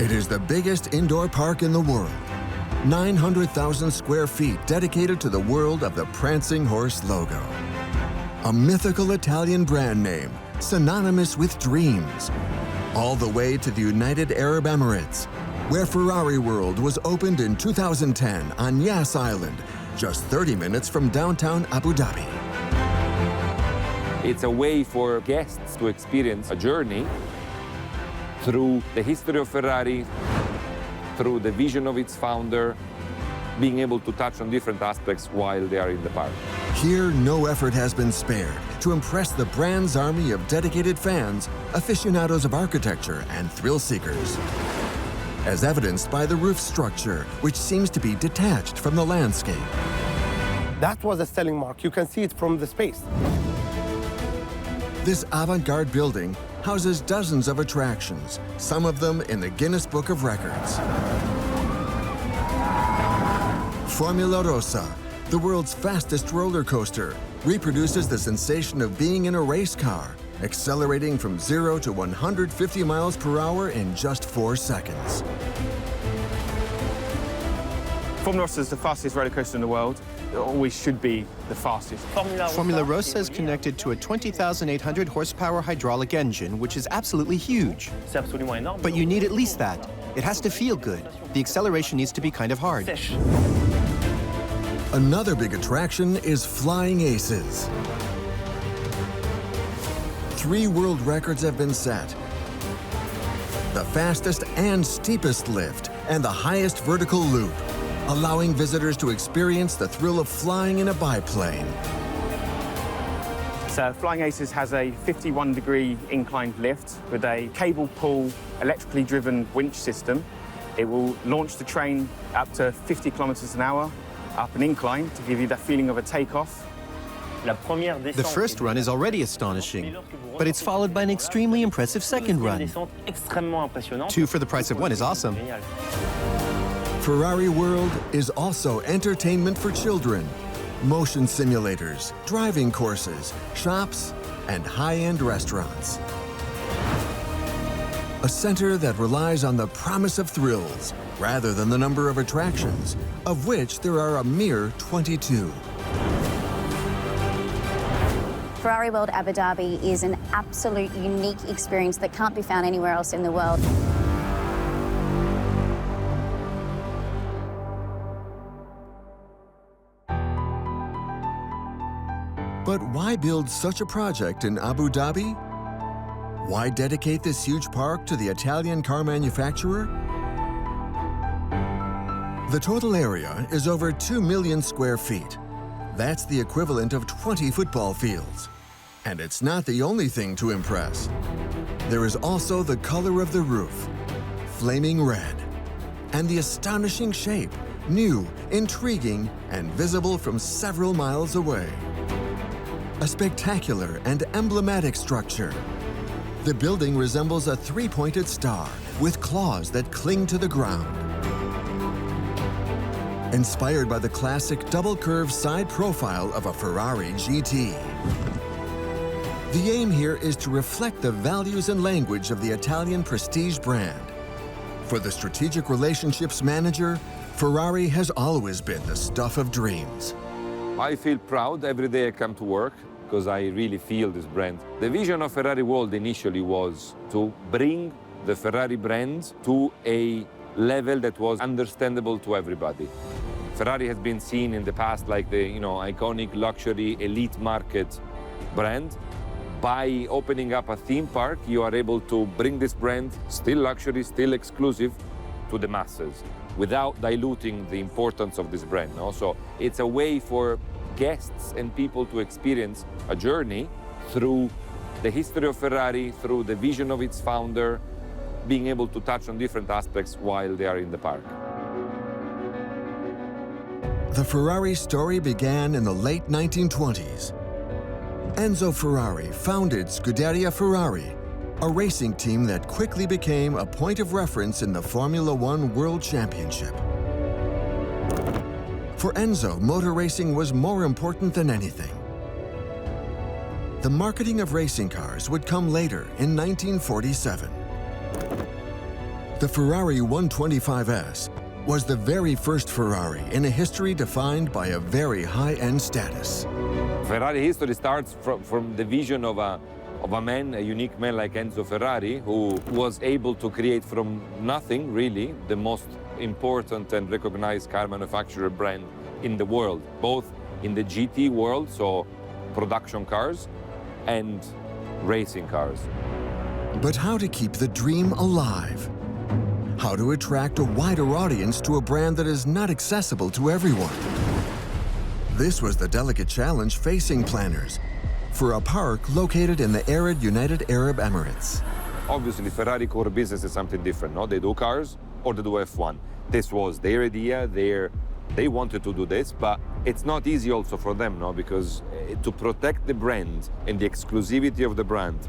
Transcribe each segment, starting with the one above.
It is the biggest indoor park in the world. 900,000 square feet dedicated to the world of the prancing horse logo. A mythical Italian brand name, synonymous with dreams. All the way to the United Arab Emirates, where Ferrari World was opened in 2010 on Yas Island, just 30 minutes from downtown Abu Dhabi. It's a way for guests to experience a journey through the history of Ferrari, through the vision of its founder, being able to touch on different aspects while they are in the park. Here, no effort has been spared to impress the brand's army of dedicated fans, aficionados of architecture, and thrill seekers. As evidenced by the roof structure, which seems to be detached from the landscape. That was a selling mark. You can see it from the space. This avant-garde building houses dozens of attractions, some of them in the Guinness Book of Records. Formula Rossa, the world's fastest roller coaster, reproduces the sensation of being in a race car, accelerating from 0 to 150 miles per hour in just 4 seconds. Formula Rossa is the fastest roller coaster in the world. It always should be the fastest. Formula Rossa is connected to a 20,800 horsepower hydraulic engine, which is absolutely huge. But you need at least that. It has to feel good. The acceleration needs to be kind of hard. Another big attraction is Flying Aces. 3 world records have been set. The fastest and steepest lift and the highest vertical loop, allowing visitors to experience the thrill of flying in a biplane. So Flying Aces has a 51-degree inclined lift with a cable pull, electrically driven winch system. It will launch the train up to 50 kilometers an hour, up an incline to give you that feeling of a takeoff. The first run is already astonishing, but it's followed by an extremely impressive second run. 2 for the price of 1 is awesome. Ferrari World is also entertainment for children. Motion simulators, driving courses, shops, and high-end restaurants. A center that relies on the promise of thrills rather than the number of attractions, of which there are a mere 22. Ferrari World Abu Dhabi is an absolute unique experience that can't be found anywhere else in the world. But why build such a project in Abu Dhabi? Why dedicate this huge park to the Italian car manufacturer? The total area is over 2 million square feet. That's the equivalent of 20 football fields. And it's not the only thing to impress. There is also the color of the roof, flaming red, and the astonishing shape, new, intriguing, and visible from several miles away. A spectacular and emblematic structure. The building resembles a 3-pointed star with claws that cling to the ground. Inspired by the classic double-curved side profile of a Ferrari GT. The aim here is to reflect the values and language of the Italian prestige brand. For the strategic relationships manager, Ferrari has always been the stuff of dreams. I feel proud every day I come to work because I really feel this brand. The vision of Ferrari World initially was to bring the Ferrari brand to a level that was understandable to everybody. Ferrari has been seen in the past like the iconic luxury elite market brand. By opening up a theme park, you are able to bring this brand, still luxury, still exclusive, to the masses without diluting the importance of this brand. Also, it's a way for guests and people to experience a journey through the history of Ferrari, through the vision of its founder, being able to touch on different aspects while they are in the park. The Ferrari story began in the late 1920s. Enzo Ferrari founded Scuderia Ferrari, a racing team that quickly became a point of reference in the Formula One World Championship. For Enzo, motor racing was more important than anything. The marketing of racing cars would come later in 1947. The Ferrari 125S was the very first Ferrari in a history defined by a very high-end status. Ferrari history starts from the vision of a man, a unique man like Enzo Ferrari, who was able to create from nothing, really, the most important and recognized car manufacturer brand in the world, both in the GT world, so production cars, and racing cars. But how to keep the dream alive? How to attract a wider audience to a brand that is not accessible to everyone? This was the delicate challenge facing planners for a park located in the arid United Arab Emirates. Obviously, Ferrari core business is something different, no? They do cars or they do F1. This was their idea, they wanted to do this, but it's not easy also for them, no? Because to protect the brand and the exclusivity of the brand,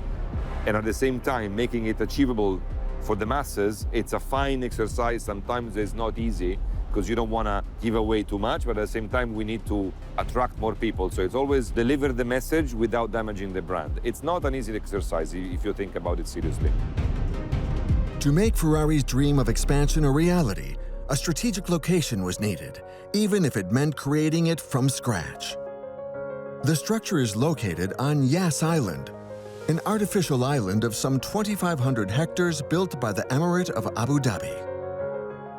and at the same time making it achievable for the masses, it's a fine exercise. Sometimes it's not easy because you don't want to give away too much, but at the same time we need to attract more people. So it's always deliver the message without damaging the brand. It's not an easy exercise if you think about it seriously. To make Ferrari's dream of expansion a reality, a strategic location was needed, even if it meant creating it from scratch. The structure is located on Yas Island, an artificial island of some 2,500 hectares built by the Emirate of Abu Dhabi.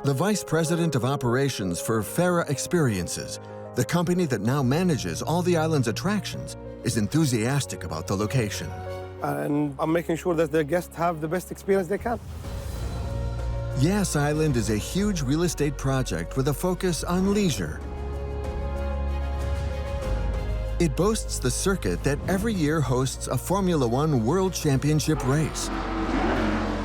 The Vice President of Operations for Ferrari Experiences, the company that now manages all the island's attractions, is enthusiastic about the location. And I'm making sure that the guests have the best experience they can. Yas Island is a huge real estate project with a focus on leisure. It boasts the circuit that every year hosts a Formula One World Championship race,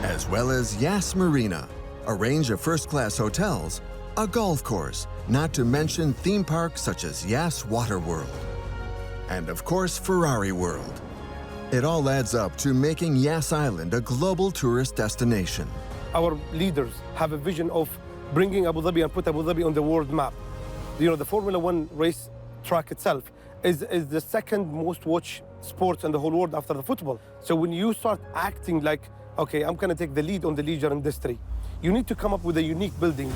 as well as Yas Marina, a range of first-class hotels, a golf course, not to mention theme parks such as Yas Water World, and of course Ferrari World. It all adds up to making Yas Island a global tourist destination. Our leaders have a vision of bringing Abu Dhabi and put Abu Dhabi on the world map. You know, the Formula One race track itself is the second most watched sport in the whole world after the football. So when you start acting like, okay, I'm going to take the lead on the leisure industry, you need to come up with a unique building.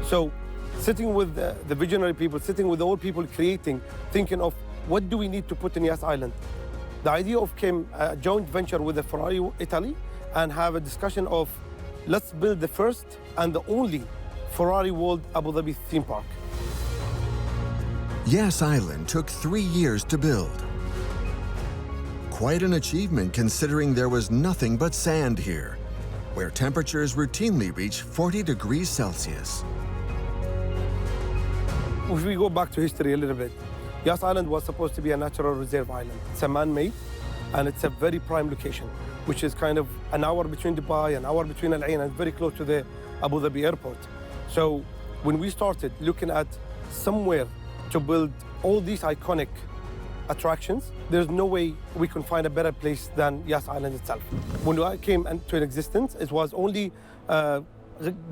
So sitting with the visionary people, sitting with all people creating, thinking of what do we need to put in Yas Island? The idea of came a joint venture with the Ferrari Italy and have a discussion of let's build the first and the only Ferrari World Abu Dhabi theme park. Yas Island took 3 years to build. Quite an achievement considering there was nothing but sand here, where temperatures routinely reach 40 degrees Celsius. If we go back to history a little bit, Yas Island was supposed to be a natural reserve island. It's a man-made, and it's a very prime location, which is kind of an hour between Dubai, an hour between Al Ain, and very close to the Abu Dhabi airport. So when we started looking at somewhere to build all these iconic attractions, there's no way we can find a better place than Yas Island itself. When I came into existence, it was only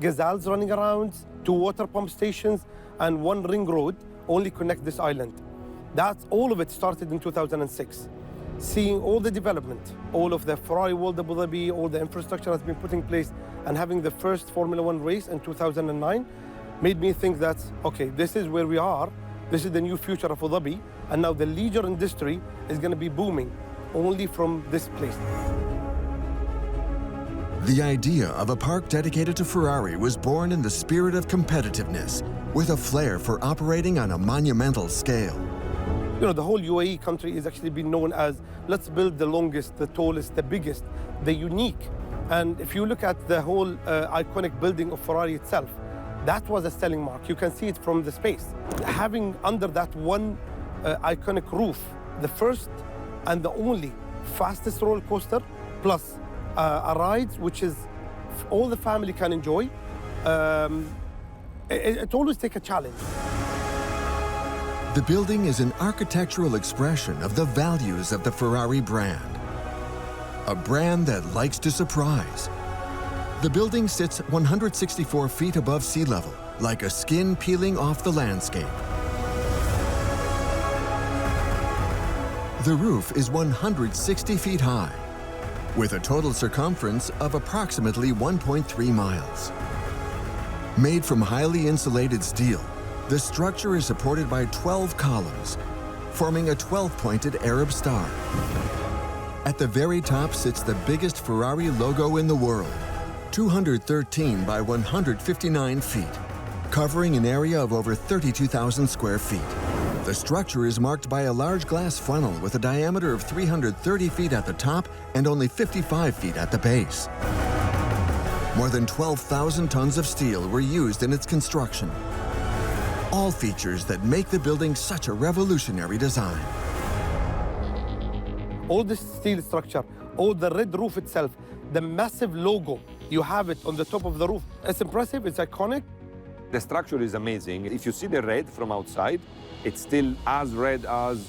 gazelles running around, 2 water pump stations, and 1 ring road only connect this island. That's all of it started in 2006. Seeing all the development, all of the Ferrari World Abu Dhabi, all the infrastructure has been put in place, and having the first Formula One race in 2009 made me think that, okay, this is where we are. This is the new future of Abu Dhabi, and now the leisure industry is going to be booming only from this place. The idea of a park dedicated to Ferrari was born in the spirit of competitiveness, with a flair for operating on a monumental scale. You know, the whole UAE country is actually been known as, let's build the longest, the tallest, the biggest, the unique. And if you look at the whole iconic building of Ferrari itself, that was a selling mark. You can see it from the space. Having under that one iconic roof, the first and the only fastest roller coaster, plus a ride which is all the family can enjoy, it always takes a challenge. The building is an architectural expression of the values of the Ferrari brand. A brand that likes to surprise. The building sits 164 feet above sea level, like a skin peeling off the landscape. The roof is 160 feet high. with a total circumference of approximately 1.3 miles. Made from highly insulated steel, the structure is supported by 12 columns, forming a 12-pointed Arab star. At the very top sits the biggest Ferrari logo in the world, 213 by 159 feet, covering an area of over 32,000 square feet. The structure is marked by a large glass funnel with a diameter of 330 feet at the top and only 55 feet at the base. More than 12,000 tons of steel were used in its construction. All features that make the building such a revolutionary design. All this steel structure, all the red roof itself, the massive logo, you have it on the top of the roof. It's impressive, it's iconic. The structure is amazing. If you see the red from outside, it's still as red as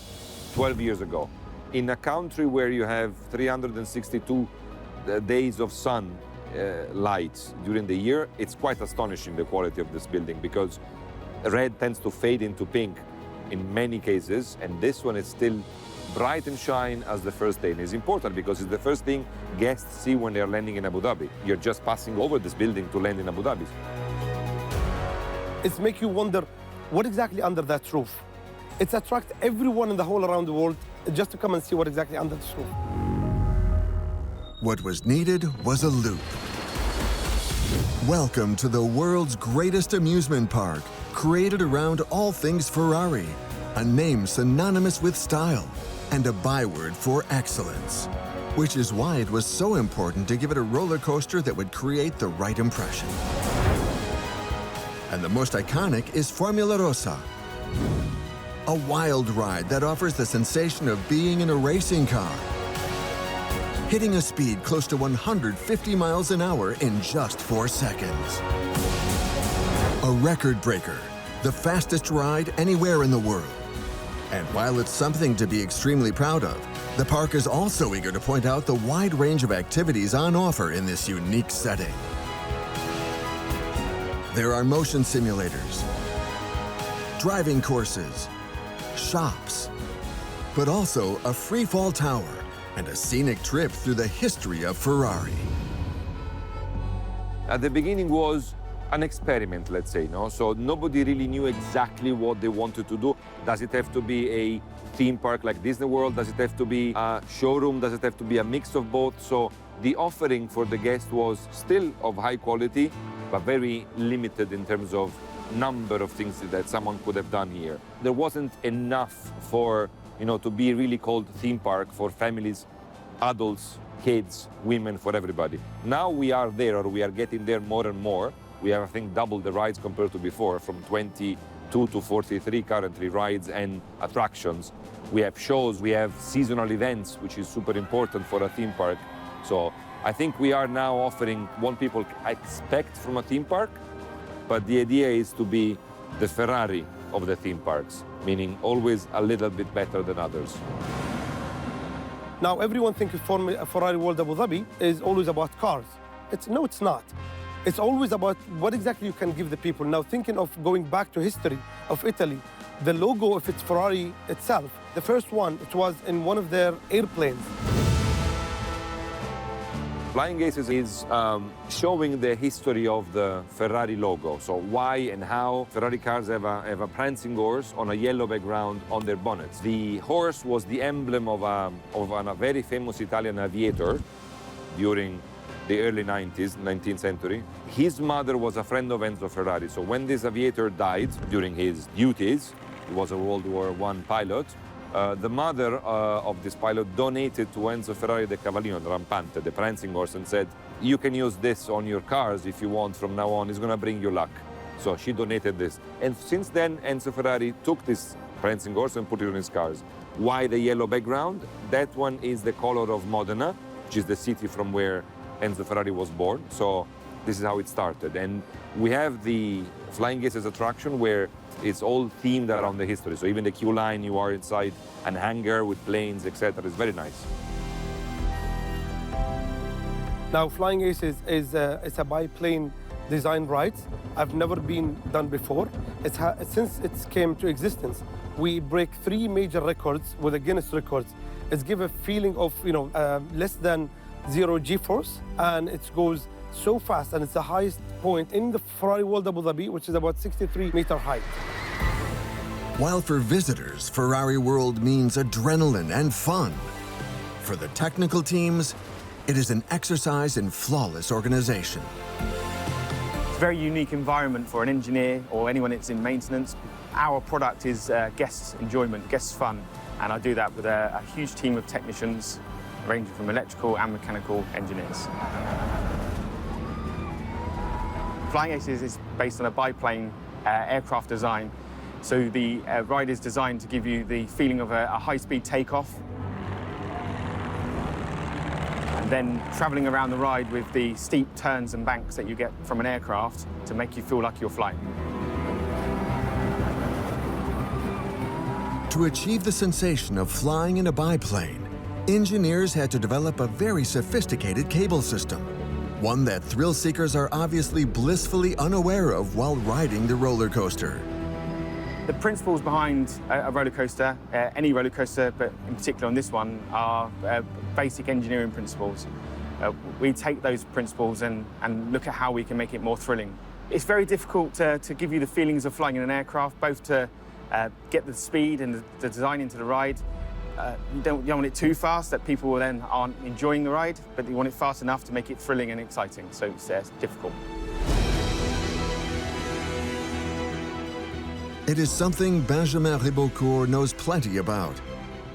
12 years ago. In a country where you have 362 days of sun light during the year, it's quite astonishing, the quality of this building, because red tends to fade into pink in many cases, and this one is still bright and shine as the first day. And it's important because it's the first thing guests see when they're landing in Abu Dhabi. You're just passing over this building to land in Abu Dhabi. It's make you wonder what exactly under that roof. It's attract everyone in the whole around the world just to come and see what exactly under this roof. What was needed was a loop. Welcome to the world's greatest amusement park, created around all things Ferrari, a name synonymous with style and a byword for excellence, which is why it was so important to give it a roller coaster that would create the right impression. And the most iconic is Formula Rossa, a wild ride that offers the sensation of being in a racing car, hitting a speed close to 150 miles an hour in just 4 seconds. A record breaker, the fastest ride anywhere in the world. And while it's something to be extremely proud of, the park is also eager to point out the wide range of activities on offer in this unique setting. There are motion simulators, driving courses, shops, but also a free-fall tower and a scenic trip through the history of Ferrari. At the beginning was an experiment, let's say, no? So nobody really knew exactly what they wanted to do. Does it have to be a theme park like Disney World? Does it have to be a showroom? Does it have to be a mix of both? So the offering for the guest was still of high quality, but very limited in terms of number of things that someone could have done here. There wasn't enough for, to be really called theme park for families, adults, kids, women, for everybody. Now we are there, or we are getting there more and more. We have, I think, doubled the rides compared to before, from 22 to 43 currently rides and attractions. We have shows, we have seasonal events, which is super important for a theme park. So I think we are now offering what people expect from a theme park, but the idea is to be the Ferrari of the theme parks, meaning always a little bit better than others. Now, everyone thinks Ferrari World Abu Dhabi is always about cars. No, it's not. It's always about what exactly you can give the people. Now, thinking of going back to history of Italy, the logo of its Ferrari itself, the first one, it was in one of their airplanes. Flying Aces is showing the history of the Ferrari logo. So why and how Ferrari cars have a prancing horse on a yellow background on their bonnets. The horse was the emblem of a very famous Italian aviator during the early 19th century. His mother was a friend of Enzo Ferrari. So when this aviator died during his duties, he was a World War I pilot, the mother of this pilot donated to Enzo Ferrari the Cavallino, the Rampante, the prancing horse, and said, you can use this on your cars if you want from now on, it's gonna bring you luck. So she donated this. And since then, Enzo Ferrari took this prancing horse and put it on his cars. Why the yellow background? That one is the color of Modena, which is the city from where Enzo Ferrari was born. So this is how it started. And we have the Flying Aces attraction where it's all themed around the history. So even the queue line, you are inside an hangar with planes, etc. It's very nice. Now, Flying Aces is a biplane design ride. I've never been done before. Since it came to existence, we break 3 major records with the Guinness records. It's give a feeling of less than zero G-force, and it goes so fast, and it's the highest point in the Ferrari World Abu Dhabi, which is about 63-meter height. While for visitors, Ferrari World means adrenaline and fun, for the technical teams, it is an exercise in flawless organization. It's a very unique environment for an engineer or anyone that's in maintenance. Our product is guests' enjoyment, guests' fun, and I do that with a huge team of technicians ranging from electrical and mechanical engineers. Flying Aces is based on a biplane aircraft design. So the ride is designed to give you the feeling of a high-speed takeoff, and then traveling around the ride with the steep turns and banks that you get from an aircraft to make you feel like you're flying. To achieve the sensation of flying in a biplane, engineers had to develop a very sophisticated cable system, one that thrill seekers are obviously blissfully unaware of while riding the roller coaster. The principles behind a roller coaster, any roller coaster, but in particular on this one, are basic engineering principles. We take those principles and look at how we can make it more thrilling. It's very difficult to give you the feelings of flying in an aircraft, both to get the speed and the design into the ride. You don't want it too fast that people then aren't enjoying the ride, but you want it fast enough to make it thrilling and exciting, so it's difficult. It is something Benjamin Ribocourt knows plenty about.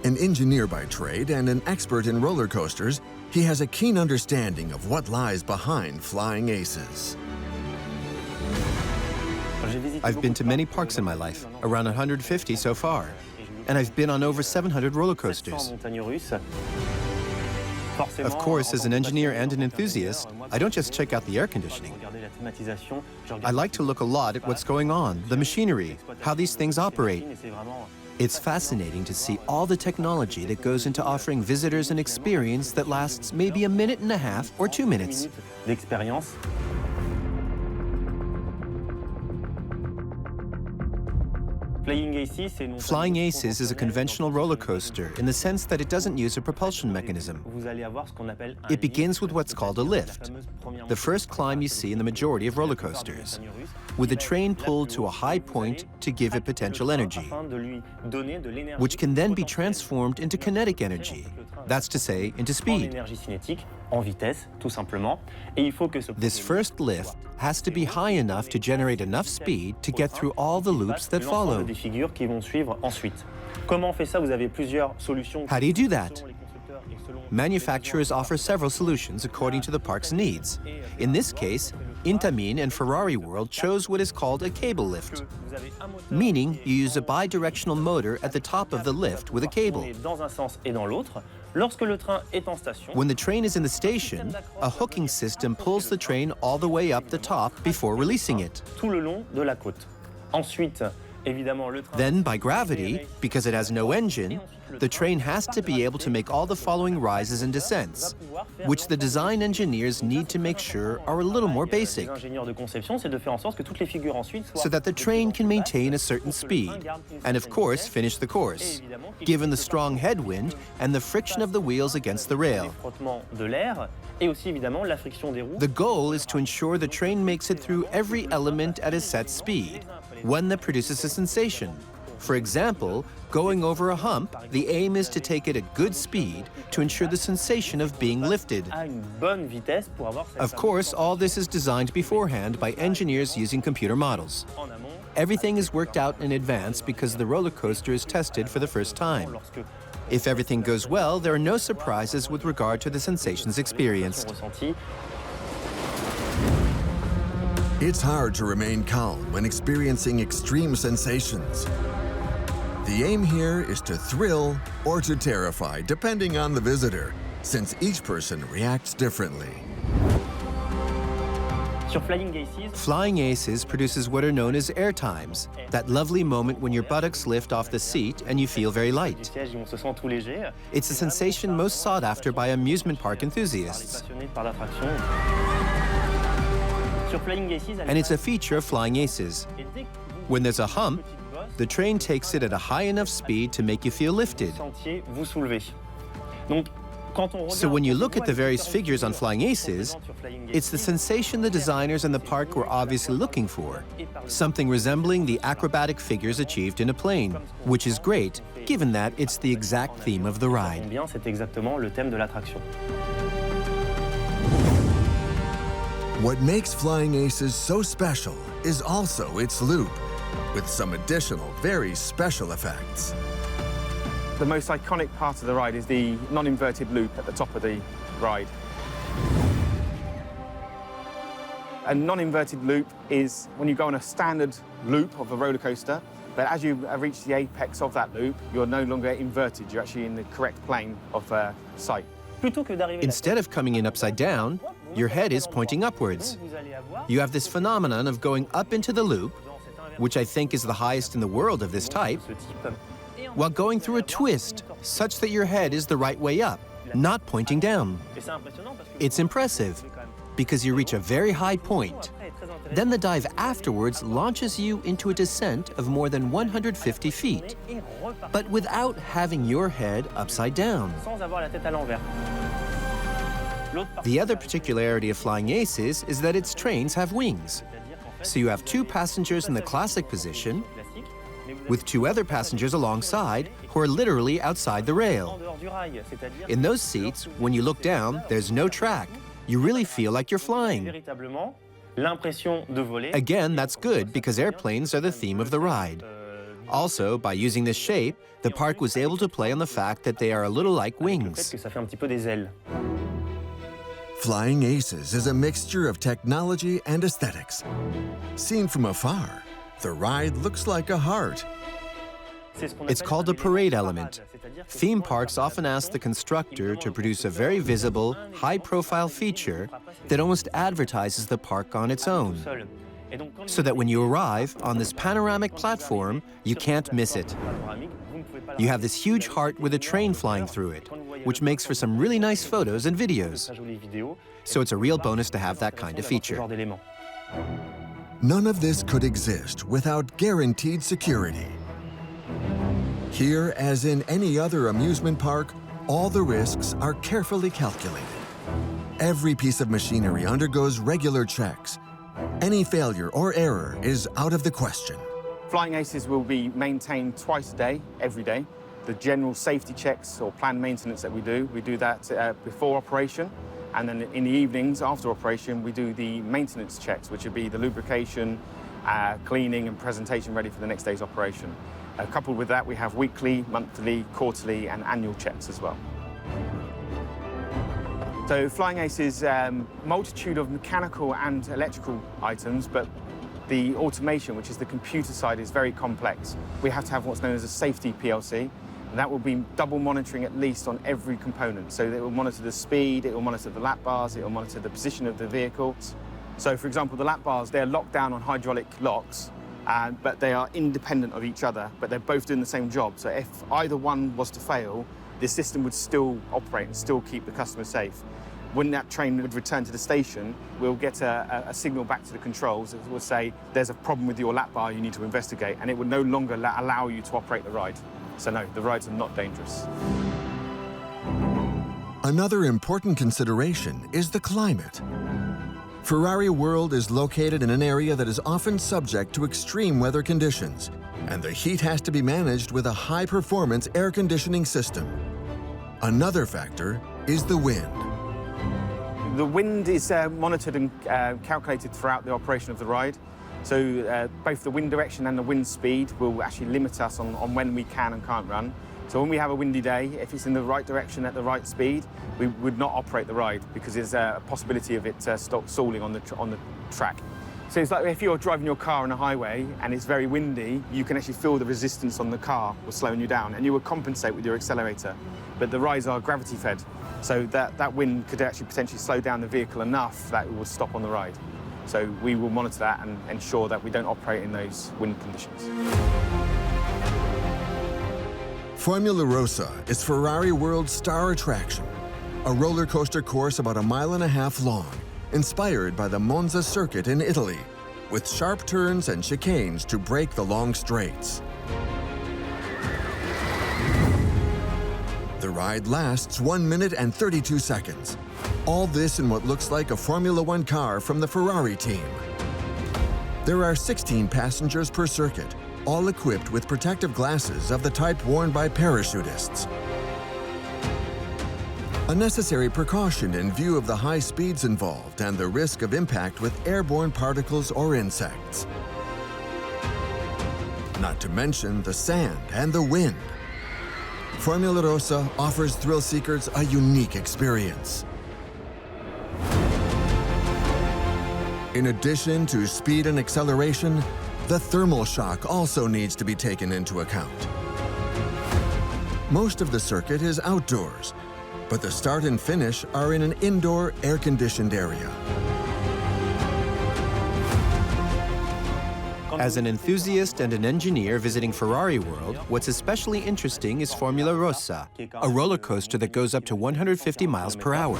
An engineer by trade and an expert in roller coasters, he has a keen understanding of what lies behind Flying Aces. I've been to many parks in my life, around 150 so far, and I've been on over 700 roller coasters. Of course, as an engineer and an enthusiast, I don't just check out the air conditioning. I like to look a lot at what's going on, the machinery, how these things operate. It's fascinating to see all the technology that goes into offering visitors an experience that lasts maybe a minute and a half or 2 minutes. Flying Aces is a conventional roller coaster in the sense that it doesn't use a propulsion mechanism. It begins with what's called a lift, the first climb you see in the majority of roller coasters, with the train pulled to a high point to give it potential energy, which can then be transformed into kinetic energy, that's to say, into speed. This first lift has to be high enough to generate enough speed to get through all the loops that follow. How do you do that? Manufacturers offer several solutions according to the park's needs. In this case, Intamin and Ferrari World chose what is called a cable lift, meaning you use a bidirectional motor at the top of the lift with a cable. When the train is in the station, a hooking system pulls the train all the way up the top before releasing it. Then, by gravity, because it has no engine, the train has to be able to make all the following rises and descents, which the design engineers need to make sure are a little more basic, so that the train can maintain a certain speed, and of course finish the course, given the strong headwind and the friction of the wheels against the rail. The goal is to ensure the train makes it through every element at a set speed, one that produces a sensation. For example, going over a hump, the aim is to take it at good speed to ensure the sensation of being lifted. Of course, all this is designed beforehand by engineers using computer models. Everything is worked out in advance because the roller coaster is tested for the first time. If everything goes well, there are no surprises with regard to the sensations experienced. It's hard to remain calm when experiencing extreme sensations. The aim here is to thrill or to terrify, depending on the visitor, since each person reacts differently. Flying Aces produces what are known as air times, that lovely moment when your buttocks lift off the seat and you feel very light. It's a sensation most sought after by amusement park enthusiasts. And it's a feature of Flying Aces. When there's a hump, the train takes it at a high enough speed to make you feel lifted. So when you look at the various figures on Flying Aces, it's the sensation the designers and the park were obviously looking for, something resembling the acrobatic figures achieved in a plane, which is great, given that it's the exact theme of the ride. What makes Flying Aces so special is also its loop, with some additional, very special effects. The most iconic part of the ride is the non-inverted loop at the top of the ride. A non-inverted loop is when you go on a standard loop of a roller coaster, but as you reach the apex of that loop, you're no longer inverted. You're actually in the correct plane of sight. Instead of coming in upside down, your head is pointing upwards. You have this phenomenon of going up into the loop, which I think is the highest in the world of this type, while going through a twist such that your head is the right way up, not pointing down. It's impressive because you reach a very high point. Then the dive afterwards launches you into a descent of more than 150 feet, but without having your head upside down. The other particularity of Flying Aces is that its trains have wings. So you have two passengers in the classic position, with two other passengers alongside who are literally outside the rail. In those seats, when you look down, there's no track. You really feel like you're flying. Again, that's good because airplanes are the theme of the ride. Also, by using this shape, the park was able to play on the fact that they are a little like wings. Flying Aces is a mixture of technology and aesthetics. Seen from afar, the ride looks like a heart. It's called a parade element. Theme parks often ask the constructor to produce a very visible, high-profile feature that almost advertises the park on its own, so that when you arrive on this panoramic platform, you can't miss it. You have this huge heart with a train flying through it, which makes for some really nice photos and videos. So it's a real bonus to have that kind of feature. None of this could exist without guaranteed security. Here, as in any other amusement park, all the risks are carefully calculated. Every piece of machinery undergoes regular checks. Any failure or error is out of the question. Flying Aces will be maintained twice a day, every day. The general safety checks or planned maintenance that we do that before operation. And then in the evenings, after operation, we do the maintenance checks, which would be the lubrication, cleaning and presentation ready for the next day's operation. Coupled with that, we have weekly, monthly, quarterly and annual checks as well. So Flying Aces, multitude of mechanical and electrical items, but the automation, which is the computer side, is very complex. We have to have what's known as a safety PLC, and that will be double monitoring at least on every component. So it will monitor the speed, it will monitor the lap bars, it will monitor the position of the vehicle. So for example, the lap bars, they're locked down on hydraulic locks, but they are independent of each other, but they're both doing the same job. So if either one was to fail, the system would still operate and still keep the customer safe. When that train would return to the station, we'll get a signal back to the controls that will say, there's a problem with your lap bar, you need to investigate, and it would no longer allow you to operate the ride. So no, the rides are not dangerous. Another important consideration is the climate. Ferrari World is located in an area that is often subject to extreme weather conditions, and the heat has to be managed with a high-performance air conditioning system. Another factor is the wind. The wind is monitored and calculated throughout the operation of the ride. So both the wind direction and the wind speed will actually limit us on when we can and can't run. So when we have a windy day, if it's in the right direction at the right speed, we would not operate the ride because there's a possibility of it stalling on the track. So it's like if you're driving your car on a highway and it's very windy, you can actually feel the resistance on the car was slowing you down, and you would compensate with your accelerator. But the rides are gravity fed, so that wind could actually potentially slow down the vehicle enough that it would stop on the ride. So we will monitor that and ensure that we don't operate in those wind conditions. Formula Rossa is Ferrari World's star attraction, a roller coaster course about 1.5 miles long, inspired by the Monza circuit in Italy, with sharp turns and chicanes to break the long straights. The ride lasts 1 minute and 32 seconds. All this in what looks like a Formula One car from the Ferrari team. There are 16 passengers per circuit, all equipped with protective glasses of the type worn by parachutists. A necessary precaution in view of the high speeds involved and the risk of impact with airborne particles or insects. Not to mention the sand and the wind. Formula Rossa offers thrill seekers a unique experience. In addition to speed and acceleration, the thermal shock also needs to be taken into account. Most of the circuit is outdoors, but the start and finish are in an indoor, air-conditioned area. As an enthusiast and an engineer visiting Ferrari World, what's especially interesting is Formula Rossa, a roller coaster that goes up to 150 miles per hour.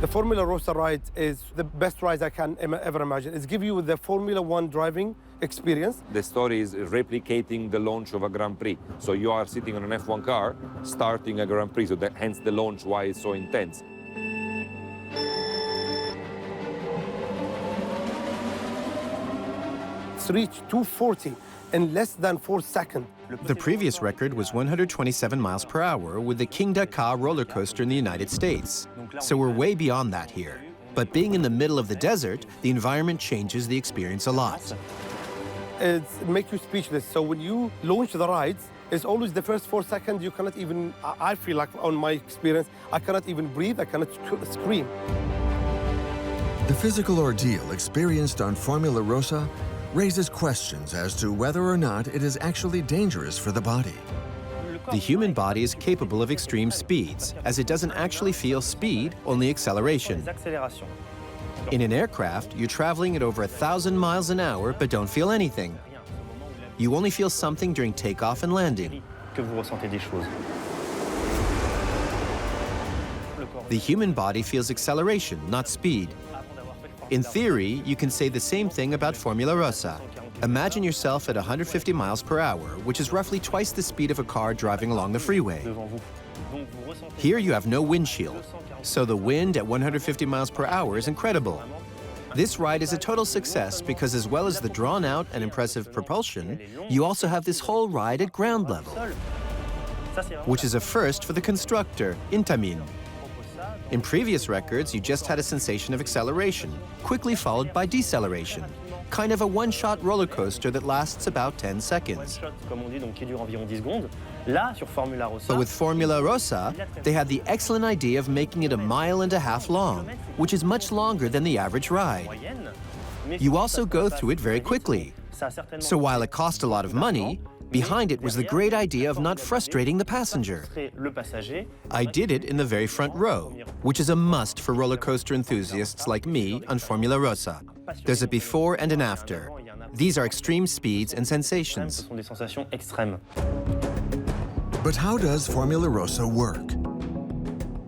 The Formula Rossa ride is the best ride I can ever imagine. It's give you the Formula One driving experience. The story is replicating the launch of a Grand Prix. So you are sitting on an F1 car, starting a Grand Prix, so hence the launch, why it's so intense. It's reached 240 in less than 4 seconds. The previous record was 127 miles per hour with the King Dakar roller coaster in the United States. So we're way beyond that here. But being in the middle of the desert, the environment changes the experience a lot. It makes you speechless. So when you launch the rides, it's always the first 4 seconds you cannot even, I feel like on my experience, I cannot even breathe, I cannot scream. The physical ordeal experienced on Formula Rossa raises questions as to whether or not it is actually dangerous for the body. The human body is capable of extreme speeds, as it doesn't actually feel speed, only acceleration. In an aircraft, you're traveling at over 1,000 miles an hour but don't feel anything. You only feel something during takeoff and landing. The human body feels acceleration, not speed. In theory, you can say the same thing about Formula Rossa. Imagine yourself at 150 miles per hour, which is roughly twice the speed of a car driving along the freeway. Here you have no windshield, so the wind at 150 miles per hour is incredible. This ride is a total success because as well as the drawn-out and impressive propulsion, you also have this whole ride at ground level, which is a first for the constructor, Intamin. In previous records, you just had a sensation of acceleration, quickly followed by deceleration, kind of a one-shot roller coaster that lasts about 10 seconds. But with Formula Rossa, they had the excellent idea of making it 1.5 miles long, which is much longer than the average ride. You also go through it very quickly. So while it cost a lot of money, behind it was the great idea of not frustrating the passenger. I did it in the very front row, which is a must for roller coaster enthusiasts like me on Formula Rossa. There's a before and an after. These are extreme speeds and sensations. But how does Formula Rossa work?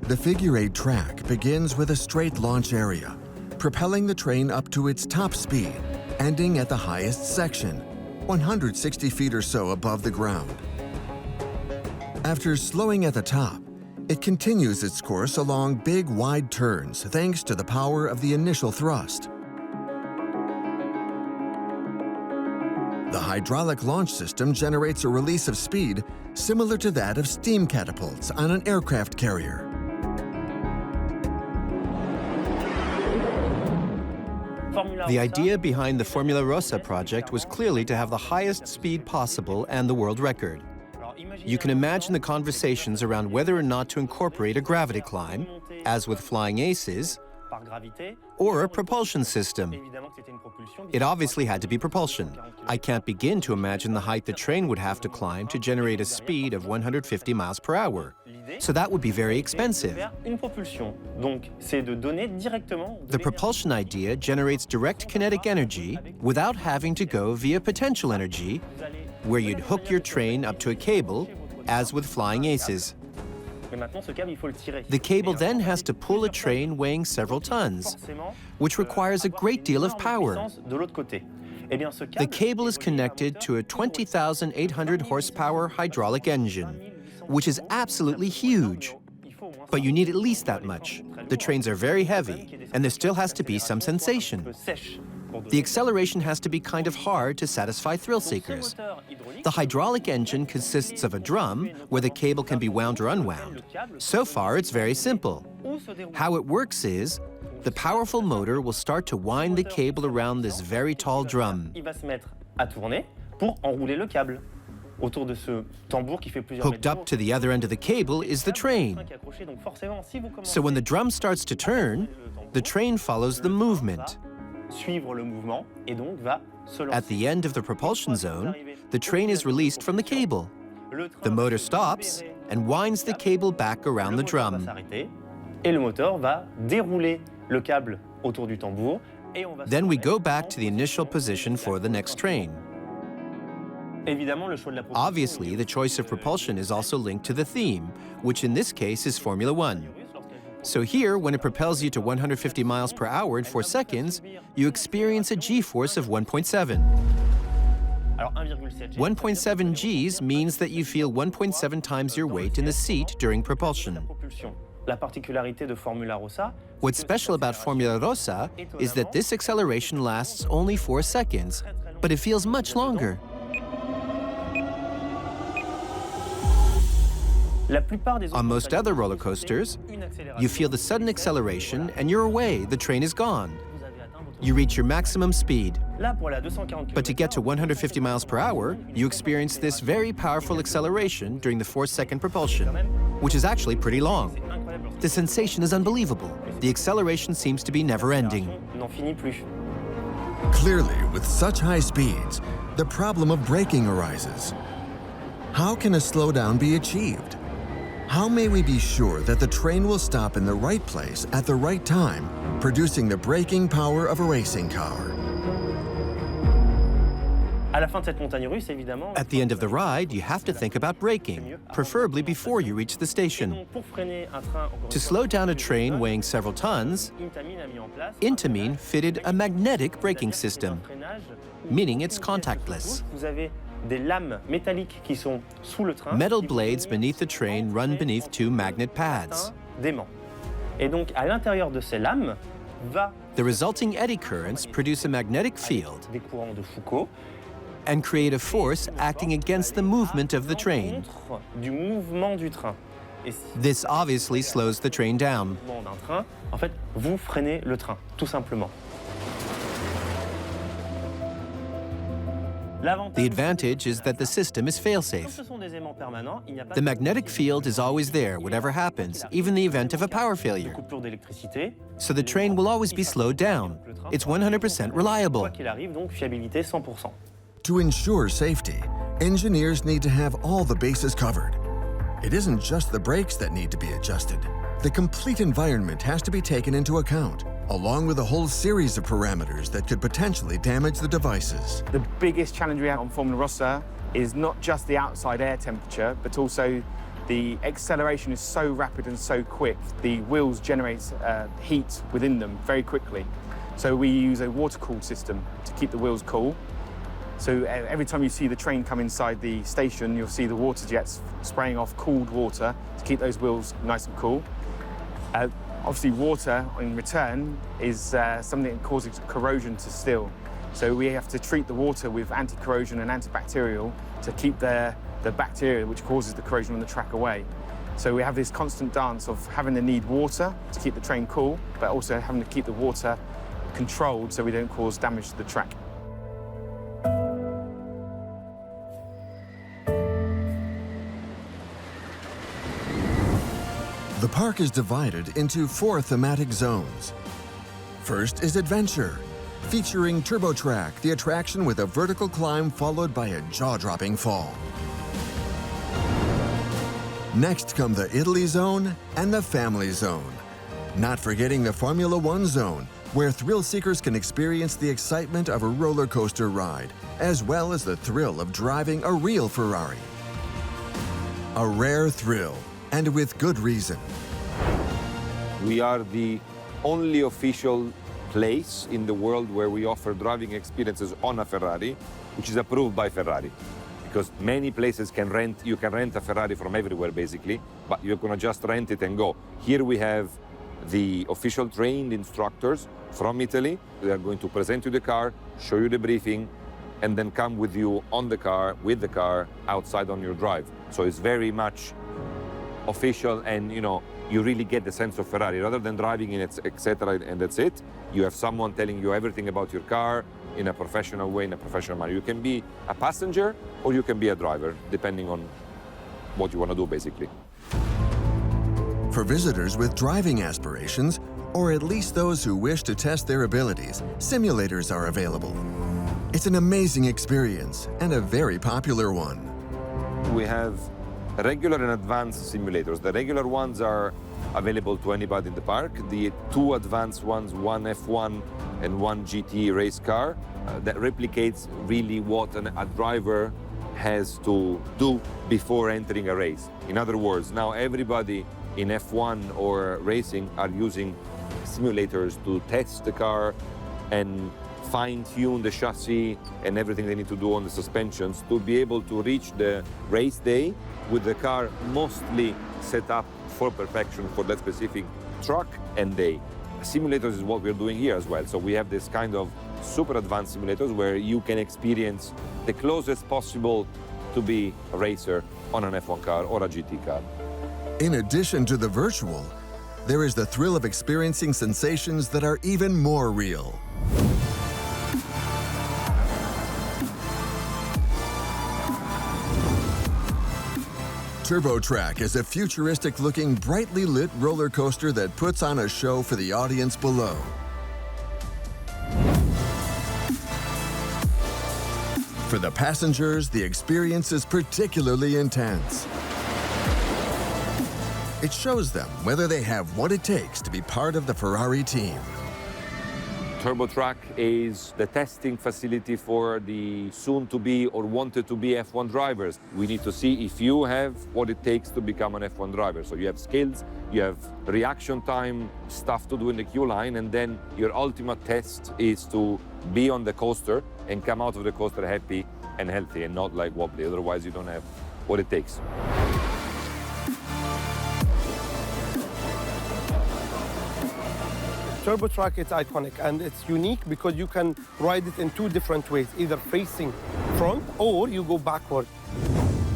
The figure-8 track begins with a straight launch area, propelling the train up to its top speed, ending at the highest section, 160 feet or so above the ground. After slowing at the top, it continues its course along big, wide turns thanks to the power of the initial thrust. The hydraulic launch system generates a release of speed similar to that of steam catapults on an aircraft carrier. The idea behind the Formula Rossa project was clearly to have the highest speed possible and the world record. You can imagine the conversations around whether or not to incorporate a gravity climb, as with Flying Aces, or a propulsion system. It obviously had to be propulsion. I can't begin to imagine the height the train would have to climb to generate a speed of 150 miles per hour. So that would be very expensive. The propulsion idea generates direct kinetic energy without having to go via potential energy, where you'd hook your train up to a cable, as with Flying Aces. The cable then has to pull a train weighing several tons, which requires a great deal of power. The cable is connected to a 20,800 horsepower hydraulic engine, which is absolutely huge. But you need at least that much. The trains are very heavy, and there still has to be some sensation. The acceleration has to be kind of hard to satisfy thrill seekers. The hydraulic engine consists of a drum where the cable can be wound or unwound. So far, it's very simple. How it works is, the powerful motor will start to wind the cable around this very tall drum. Hooked up to the other end of the cable is the train. So when the drum starts to turn, the train follows the movement. At the end of the propulsion zone, the train is released from the cable. The motor stops and winds the cable back around the drum. Then we go back to the initial position for the next train. Obviously, the choice of propulsion is also linked to the theme, which in this case is Formula One. So here, when it propels you to 150 miles per hour in 4 seconds, you experience a g-force of 1.7. 1.7 Gs means that you feel 1.7 times your weight in the seat during propulsion. What's special about Formula Rossa is that this acceleration lasts only 4 seconds, but it feels much longer. On most other roller coasters, you feel the sudden acceleration and you're away, the train is gone. You reach your maximum speed. But to get to 150 miles per hour, you experience this very powerful acceleration during the 4-second propulsion, which is actually pretty long. The sensation is unbelievable. The acceleration seems to be never-ending. Clearly, with such high speeds, the problem of braking arises. How can a slowdown be achieved? How may we be sure that the train will stop in the right place at the right time, producing the braking power of a racing car? At the end of the ride, you have to think about braking, preferably before you reach the station. To slow down a train weighing several tons, Intamin fitted a magnetic braking system, meaning it's contactless. Metal blades beneath the train run beneath 2 magnet pads. The resulting eddy currents produce a magnetic field and create a force acting against the movement of the train. This obviously slows the train down. The advantage is that the system is fail-safe. The magnetic field is always there, whatever happens, even in the event of a power failure. So the train will always be slowed down. It's 100% reliable. To ensure safety, engineers need to have all the bases covered. It isn't just the brakes that need to be adjusted. The complete environment has to be taken into account, along with a whole series of parameters that could potentially damage the devices. The biggest challenge we have on Formula Rossa is not just the outside air temperature, but also the acceleration is so rapid and so quick. The wheels generate heat within them very quickly. So we use a water-cooled system to keep the wheels cool. So every time you see the train come inside the station, you'll see the water jets spraying off cooled water to keep those wheels nice and cool. Obviously, water, in return, is something that causes corrosion to steel. So we have to treat the water with anti-corrosion and antibacterial to keep the bacteria which causes the corrosion on the track away. So we have this constant dance of having to need water to keep the train cool, but also having to keep the water controlled so we don't cause damage to the track. The park is divided into 4 thematic zones. First is Adventure, featuring Turbo Track, the attraction with a vertical climb followed by a jaw-dropping fall. Next come the Italy Zone and the Family Zone. Not forgetting the Formula One Zone, where thrill seekers can experience the excitement of a roller coaster ride, as well as the thrill of driving a real Ferrari. A rare thrill, and with good reason. We are the only official place in the world where we offer driving experiences on a Ferrari, which is approved by Ferrari. Because many places you can rent a Ferrari from everywhere basically, but you're gonna just rent it and go. Here we have the official trained instructors from Italy. They are going to present you the car, show you the briefing, and then come with you on the car, with the car, outside on your drive. So it's very much official, and you really get the sense of Ferrari. Rather than driving in it, etc., and that's it, you have someone telling you everything about your car in a professional way, in a professional manner. You can be a passenger or you can be a driver, depending on what you want to do, basically. For visitors with driving aspirations, or at least those who wish to test their abilities, simulators are available. It's an amazing experience and a very popular one. We have regular and advanced simulators. The regular ones are available to anybody in the park. The two advanced ones, one F1 and one GT race car, that replicates really what a driver has to do before entering a race. In other words, now everybody in F1 or racing are using simulators to test the car and fine-tune the chassis and everything they need to do on the suspensions to be able to reach the race day with the car mostly set up for perfection for that specific track and day. Simulators is what we're doing here as well. So we have this kind of super advanced simulators where you can experience the closest possible to be a racer on an F1 car or a GT car. In addition to the virtual, there is the thrill of experiencing sensations that are even more real. TurboTrack is a futuristic-looking, brightly lit roller coaster that puts on a show for the audience below. For the passengers, the experience is particularly intense. It shows them whether they have what it takes to be part of the Ferrari team. TurboTrack is the testing facility for the soon-to-be or wanted-to-be F1 drivers. We need to see if you have what it takes to become an F1 driver. So you have skills, you have reaction time, stuff to do in the queue line, and then your ultimate test is to be on the coaster and come out of the coaster happy and healthy and not like wobbly. Otherwise, you don't have what it takes. TurboTrack is iconic and it's unique because you can ride it in two different ways, either facing front or you go backward.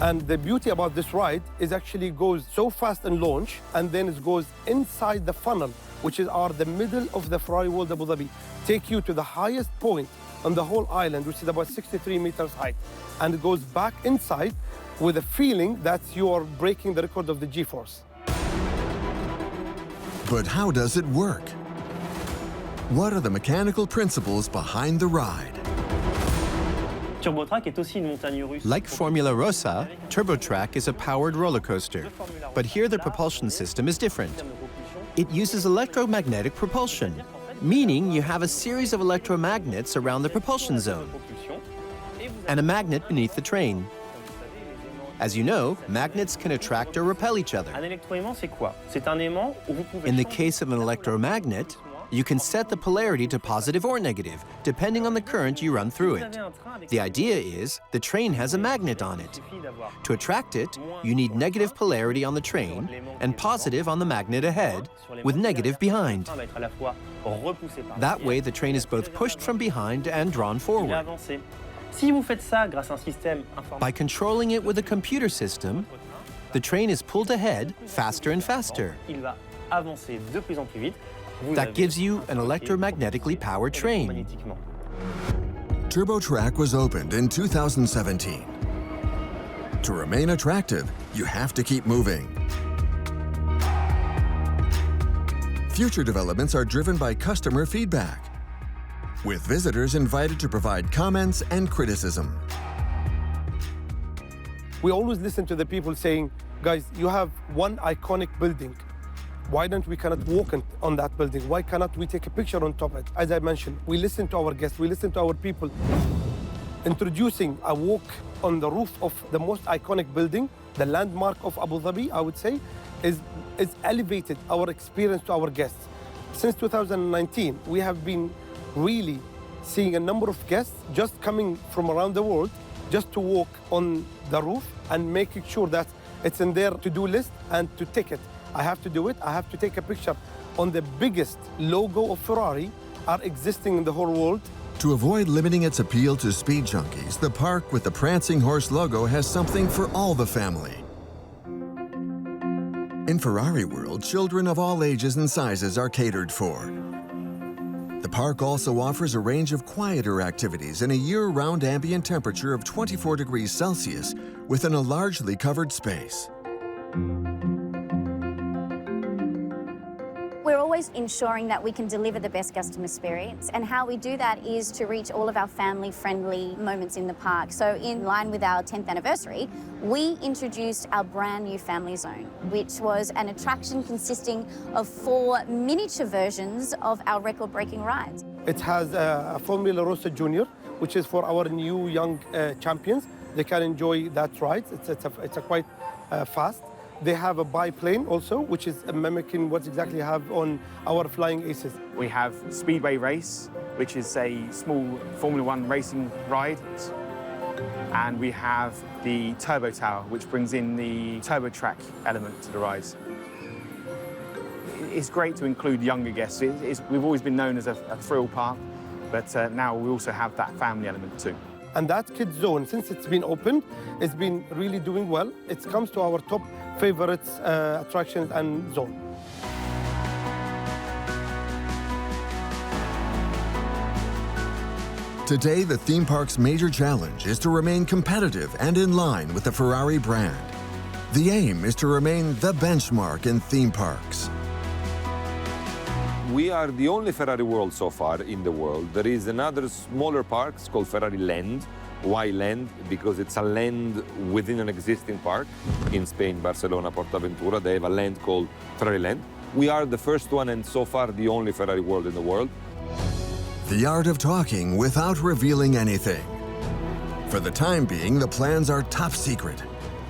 And the beauty about this ride is actually goes so fast in launch and then it goes inside the funnel, which is the middle of the Ferrari World Abu Dhabi, take you to the highest point on the whole island, which is about 63 meters height. And it goes back inside with a feeling that you are breaking the record of the G-force. But how does it work? What are the mechanical principles behind the ride? Like Formula Rossa, TurboTrack is a powered roller coaster. But here the propulsion system is different. It uses electromagnetic propulsion, meaning you have a series of electromagnets around the propulsion zone and a magnet beneath the train. As you know, magnets can attract or repel each other. In the case of an electromagnet, you can set the polarity to positive or negative, depending on the current you run through it. The idea is the train has a magnet on it. To attract it, you need negative polarity on the train and positive on the magnet ahead, with negative behind. That way, the train is both pushed from behind and drawn forward. By controlling it with a computer system, the train is pulled ahead faster and faster. That gives you an electromagnetically powered train. TurboTrack was opened in 2017. To remain attractive, you have to keep moving. Future developments are driven by customer feedback, with visitors invited to provide comments and criticism. We always listen to the people saying, guys, you have one iconic building. Why don't we cannot walk on that building? Why cannot we take a picture on top of it? As I mentioned, we listen to our guests, we listen to our people. Introducing a walk on the roof of the most iconic building, the landmark of Abu Dhabi, I would say, is elevated our experience to our guests. Since 2019, we have been really seeing a number of guests just coming from around the world just to walk on the roof and making sure that it's in their to-do list and to take it. I have to do it. I have to take a picture on the biggest logo of Ferrari are existing in the whole world. To avoid limiting its appeal to speed junkies, the park with the prancing horse logo has something for all the family. In Ferrari World, children of all ages and sizes are catered for. The park also offers a range of quieter activities in a year-round ambient temperature of 24 degrees Celsius within a largely covered space. We're always ensuring that we can deliver the best customer experience, and how we do that is to reach all of our family-friendly moments in the park. So in line with our 10th anniversary, we introduced our brand new family zone, which was an attraction consisting of 4 miniature versions of our record-breaking rides. It has a Formula Rossa Junior, which is for our new young champions. They can enjoy that ride. It's quite fast. They have a biplane also, which is mimicking what exactly you have on our Flying Aces. We have Speedway Race, which is a small Formula One racing ride. And we have the Turbo Tower, which brings in the turbo track element to the rides. It's great to include younger guests. We've always been known as a thrill park, but now we also have that family element too. And that kids zone, since it's been opened, it's been really doing well. It comes to our top favorites, attractions and zone. Today, the theme park's major challenge is to remain competitive and in line with the Ferrari brand. The aim is to remain the benchmark in theme parks. We are the only Ferrari World so far in the world. There is another smaller park called Ferrari Land. Why land? Because it's a land within an existing park. In Spain, Barcelona, Portaventura, they have a land called Ferrari Land. We are the first one and so far the only Ferrari World in the world. The art of talking without revealing anything. For the time being, the plans are top secret,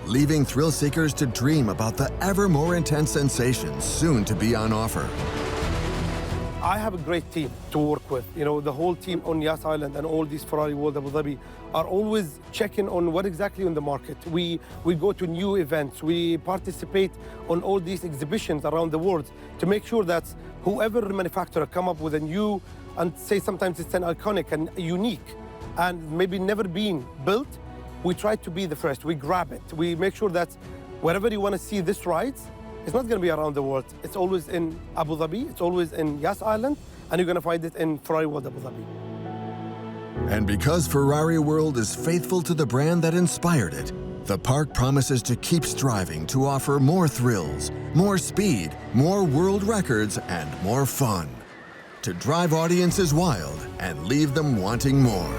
leaving thrill seekers to dream about the ever more intense sensations soon to be on offer. I have a great team to work with. You know, the whole team on Yas Island and all these Ferrari World Abu Dhabi are always checking on what exactly on the market. We go to new events. We participate on all these exhibitions around the world to make sure that whoever manufacturer come up with a new, and say sometimes it's an iconic and unique and maybe never been built, we try to be the first. We grab it. We make sure that wherever you want to see this ride, it's not going to be around the world. It's always in Abu Dhabi, it's always in Yas Island, and you're going to find it in Ferrari World Abu Dhabi. And because Ferrari World is faithful to the brand that inspired it, the park promises to keep striving to offer more thrills, more speed, more world records, and more fun. To drive audiences wild and leave them wanting more.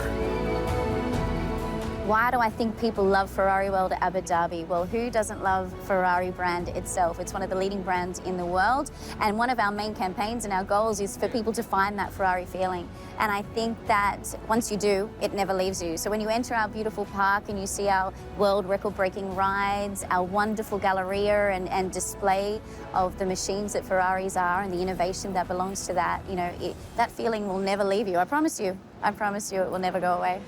Why do I think people love Ferrari World Abu Dhabi? Well, who doesn't love Ferrari brand itself? It's one of the leading brands in the world, and one of our main campaigns and our goals is for people to find that Ferrari feeling. And I think that once you do, it never leaves you. So when you enter our beautiful park and you see our world record-breaking rides, our wonderful galleria and display of the machines that Ferraris are and the innovation that belongs to that, you know, that feeling will never leave you. I promise you. I promise you it will never go away.